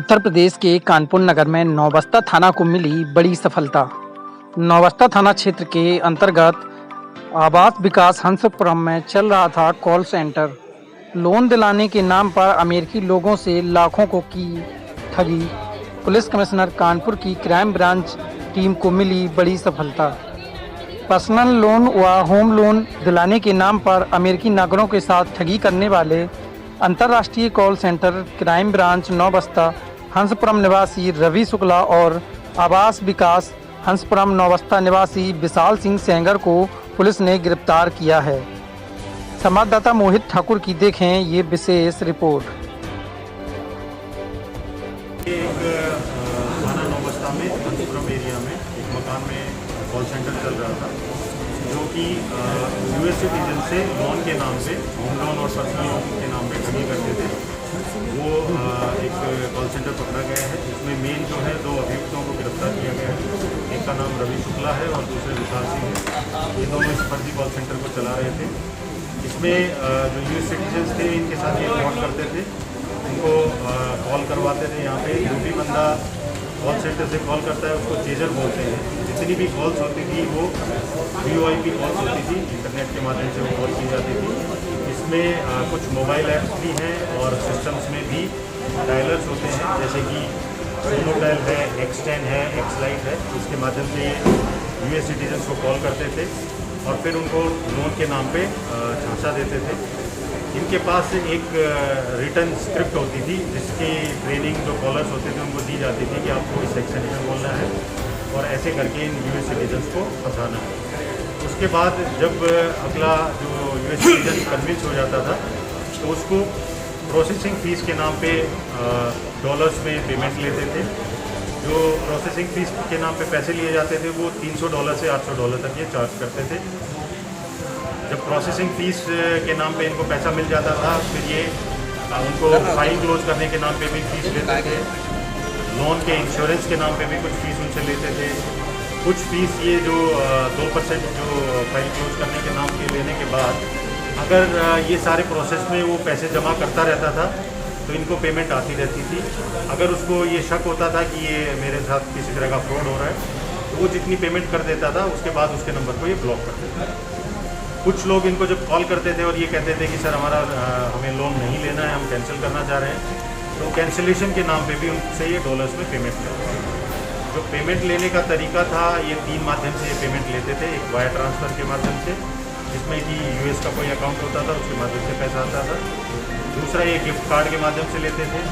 उत्तर प्रदेश के कानपुर नगर में नौबस्ता थाना को मिली बड़ी सफलता। नौबस्ता थाना क्षेत्र के अंतर्गत आवास विकास हंसपुरम में चल रहा था कॉल सेंटर। लोन दिलाने के नाम पर अमेरिकी लोगों से लाखों को की ठगी। पुलिस कमिश्नर कानपुर की क्राइम ब्रांच टीम को मिली बड़ी सफलता। पर्सनल लोन व होम लोन दिलाने के नाम पर अमेरिकी नागरिकों के साथ ठगी करने वाले अंतर्राष्ट्रीय call centre crime branch Naubasta Hanspuram निवासी रवि शुक्ला और आवास विकास हंसपुरम नौबस्ता निवासी विशाल सिंह सेंगर को पुलिस ने गिरफ्तार किया है। संवाददाता मोहित ठाकुर की देखें ये विशेष रिपोर्ट। एक थाना नौबस्ता में हंसपुरम एरिया में एक मकान में कॉल सेंटर चल रहा था, जो कि यूएस सिटीजन से लोन के नाम पे, होम लोन और पर्सनल लोन के नाम पे ठगी करते थे। वो एक कॉल सेंटर पकड़ा गया है। इसमें मेन जो है 2 अभियुक्तों को गिरफ्तार किया गया है। एक का नाम रवि शुक्ला है और दूसरे विशाल सिंह है। ये दोनों इस फर्जी कॉल सेंटर को चला रहे थे। इसमें जो यूएस सिटीजन थे इनके साथ ये फ्रॉड करते थे, उनको कॉल करवाते थे। यहाँ पे जो भी बंदा कॉल सेंटर से कॉल करता है उसको चेजर बोलते हैं। जितनी भी कॉल्स होती थी वो VoIP कॉल्स होती थी, इंटरनेट के माध्यम से वो कॉल की जाती थी। इसमें कुछ मोबाइल ऐप्स भी हैं और सिस्टम्स में भी डायलर्स होते हैं, जैसे कि सोनो डायल है, X10 है, X-Lite है। इसके माध्यम से यूएस सिटीजन्स को कॉल करते थे और फिर उनको लोन के नाम पे झांसा देते थे। इनके पास एक रिटर्न स्क्रिप्ट होती थी, जिसकी ट्रेनिंग जो कॉलर्स होते थे उनको दी जाती थी कि आपको इस सेक्शन में बोलना है और ऐसे करके इन यूएस सिटीजन्स को फंसाना है। उसके बाद जब अगला जो यूएस सिटीजन कन्विंस हो जाता था तो उसको प्रोसेसिंग फ़ीस के नाम पे डॉलर्स में पेमेंट लेते थे। जो प्रोसेसिंग फ़ीस के नाम पे पैसे लिए जाते थे वो $300 से $800 तक ये चार्ज करते थे। जब प्रोसेसिंग फ़ीस के नाम पे इनको पैसा मिल जाता था, फिर ये उनको फाइल क्लोज करने के नाम पे भी फ़ीस लेते थे। लोन के इंश्योरेंस के नाम पे भी कुछ फ़ीस उनसे लेते थे। कुछ फ़ीस ये जो 2% जो फाइल क्लोज करने के नाम के लेने के बाद अगर ये सारे प्रोसेस में वो पैसे जमा करता रहता था तो इनको पेमेंट आती रहती थी। अगर उसको ये शक होता था कि ये मेरे साथ किसी तरह का फ्रॉड हो रहा है तो वो जितनी पेमेंट कर देता था उसके बाद उसके नंबर को ये ब्लॉक कर देता था। कुछ लोग इनको जब कॉल करते थे और ये कहते थे कि सर हमारा हमें लोन नहीं लेना है, हम कैंसिल करना चाह रहे हैं, तो कैंसिलेशन के नाम पे भी उनसे ये डॉलर्स में पेमेंट करते थे। जो पेमेंट लेने का तरीका था, ये 3 माध्यम से ये पेमेंट लेते थे। एक वायर ट्रांसफ़र के माध्यम से, जिसमें कि यूएस का कोई अकाउंट होता था, उसके माध्यम से पैसा आता था। दूसरा ये गिफ्ट कार्ड के माध्यम से लेते थे,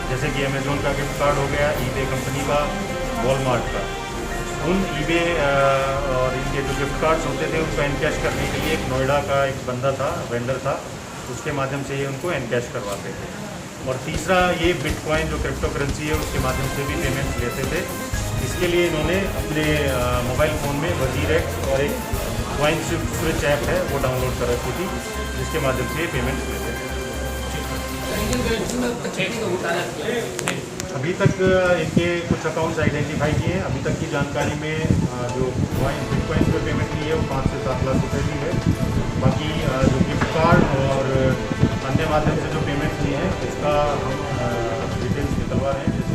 जैसे कि अमेज़ोन का गिफ्ट कार्ड हो गया, ईबे कंपनी का, वॉलमार्ट का। उन ईबे और इनके जो गिफ्ट कार्ड्स होते थे उनको एनकैश करने के लिए एक नोएडा का एक बंदा था, वेंडर था, उसके माध्यम से ये उनको एनकैश करवाते थे। और तीसरा ये बिटकॉइन जो क्रिप्टो करेंसी है उसके माध्यम से भी पेमेंट्स लेते थे। इसके लिए इन्होंने अपने मोबाइल फ़ोन में WazirX और एक कॉइन स्विच ऐप है वो डाउनलोड कर रखी थी, जिसके माध्यम से ये पेमेंट्स लेते थे। अभी तक इनके कुछ अकाउंट्स आइडेंटिफाई किए हैं। अभी तक की जानकारी में जो बिटकॉइन पे पेमेंट की है वो 5 से 7 लाख रुपए की है। बाकी जो गिफ्ट कार्ड और अन्य माध्यम से जो पेमेंट की है उसका हम डिटेल्स निकलवा रहे हैं।